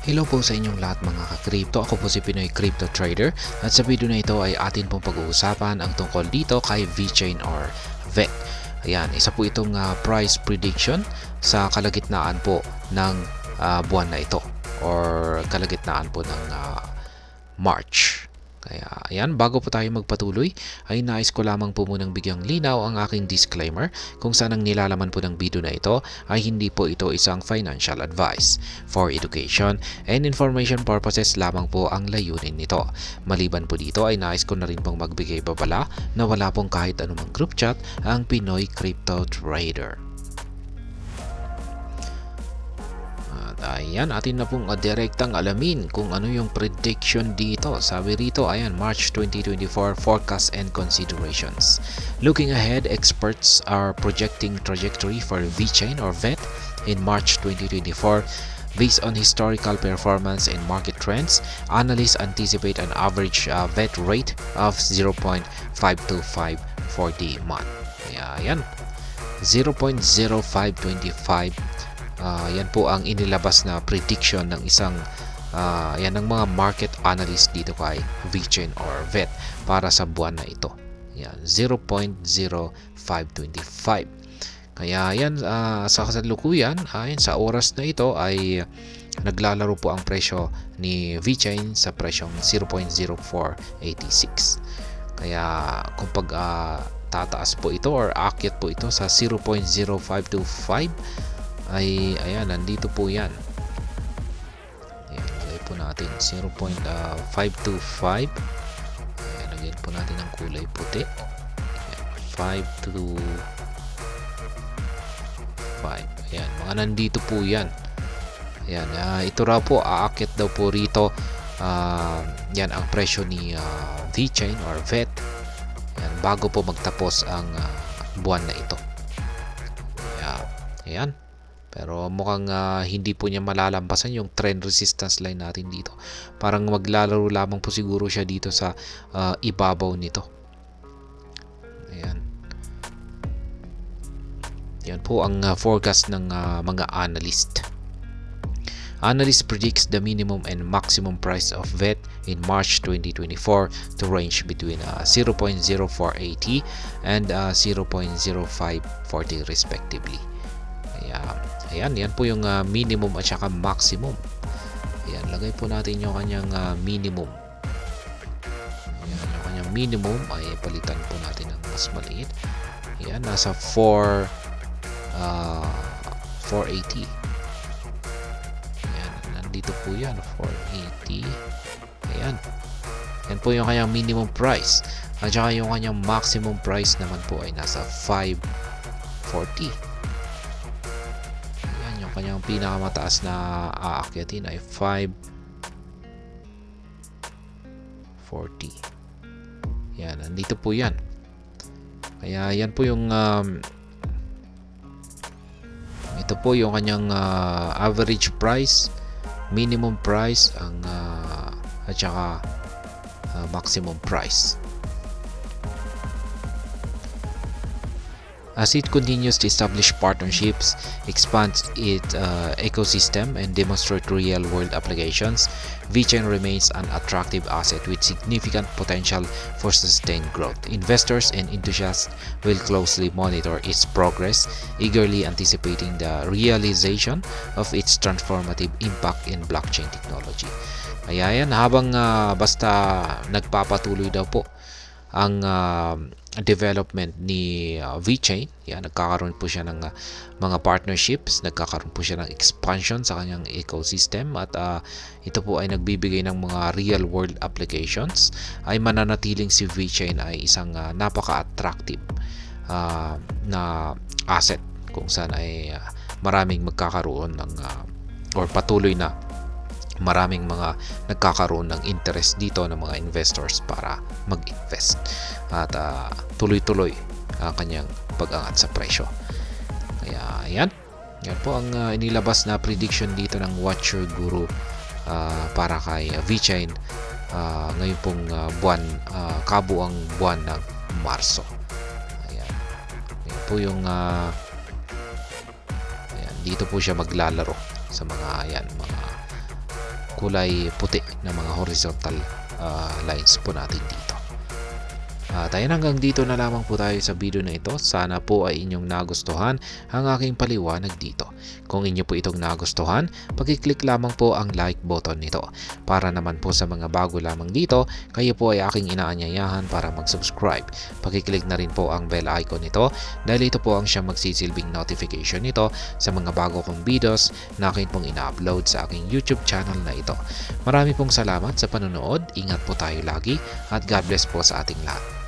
Hello po sa inyong lahat mga ka-crypto. Ako po si Pinoy Crypto Trader at sa video na ito ay atin pong pag-uusapan ang tungkol dito kay VeChain or VEC. Ayan, isa po itong price prediction sa kalagitnaan po ng buwan na ito or kalagitnaan po ng March. Kaya ayan, bago po tayo magpatuloy ay nais ko lamang po munang bigyang linaw ang aking disclaimer kung saan ang nilalaman po ng video na ito ay hindi po ito isang financial advice. For education and information purposes lamang po ang layunin nito. Maliban po dito ay nais ko na rin pong magbigay babala na wala pong kahit anumang group chat ang Pinoy Crypto Trader. Ayan, atin na pong direktang alamin kung ano yung prediction dito. Sabi rito, ayan, March 2024 forecast and considerations. Looking ahead, experts are projecting trajectory for VeChain or VET in March 2024. Based on historical performance and market trends, analysts anticipate an average VET rate of 0.525 for the month. Ayan, 0.0525. Yan po ang inilabas na prediction ng isang yan ng mga market analyst dito kay VeChain or VET para sa buwan na ito. Yan, 0.0525. Kaya yan sa kasalukuyan, sa oras na ito ay naglalaro po ang presyo ni VeChain sa presyong 0.0486. Kaya kung tataas po ito or aakyat po ito sa 0.0525 ay ayan, nandito po yan. Ayan, lagay po natin 0.525. Ayan, lagyan po natin ang kulay puti. Ayan, 525. Ayan, mga nandito po yan. Ayan, ito raw po, aakyat daw po rito. Yan ang presyo ni VeChain or VET. Ayan, bago po magtapos ang buwan na ito. Ayan. Pero mukhang hindi po niya malalampasan yung trend resistance line natin dito. Parang maglalaro lamang po siguro siya dito sa ibabaw nito. Ayan. Yan po ang forecast ng mga analyst. Analyst predicts the minimum and maximum price of VET in March 2024 to range between 0.0480 and 0.0540 respectively. Ayan, yan po yung minimum at saka maximum. Ayan, lagay po natin yung kanyang minimum. Ayan, yung kanyang minimum ay palitan po natin ng mas maliit. Ayan, nasa 480. Ayan, nandito po yan, 480. Ayan. Yan po yung kanyang minimum price. At saka yung kanyang maximum price naman po ay nasa 540. Kanyang pinakamataas na aakyatin ay 540. Yan, nandito po yan. Kaya yan po yung ito po yung kanyang average price, minimum price at saka maximum price. As it continues to establish partnerships, expand its ecosystem, and demonstrate real-world applications, VeChain remains an attractive asset with significant potential for sustained growth. Investors and enthusiasts will closely monitor its progress, eagerly anticipating the realization of its transformative impact in blockchain technology. Kaya yan, habang basta nagpapatuloy daw po ang development ni VeChain, yan, nagkakaroon po siya ng mga partnerships, nagkakaroon po siya ng expansion sa kanyang ecosystem at ito po ay nagbibigay ng mga real world applications, ay mananatiling si VeChain ay isang napaka-attractive na asset kung saan ay maraming magkakaroon ng or patuloy na maraming mga nagkakaroon ng interest dito ng mga investors para mag-invest at tuloy-tuloy ang kanyang pag-angat sa presyo. Kaya yan po ang inilabas na prediction dito ng Watcher Guru para kay VeChain ngayon pong buwan, kabuang buwan ng Marso. Ayan po yung dito po siya maglalaro sa mga kulay puti na mga horizontal lines po natin dito. Ayan, hanggang dito na lamang po tayo sa video na ito. Sana po ay inyong nagustuhan ang aking paliwanag dito. Kung inyo po itong nagustuhan, pag-click lamang po ang like button nito. Para naman po sa mga bago lamang dito, kayo po ay aking inaanyayahan para mag-subscribe. Pag-click na rin po ang bell icon nito dahil ito po ang siyang magsisilbing notification nito sa mga bago kong videos na akin pong ina-upload sa aking YouTube channel na ito. Marami pong salamat sa panonood. Ingat po tayo lagi at God bless po sa ating lahat.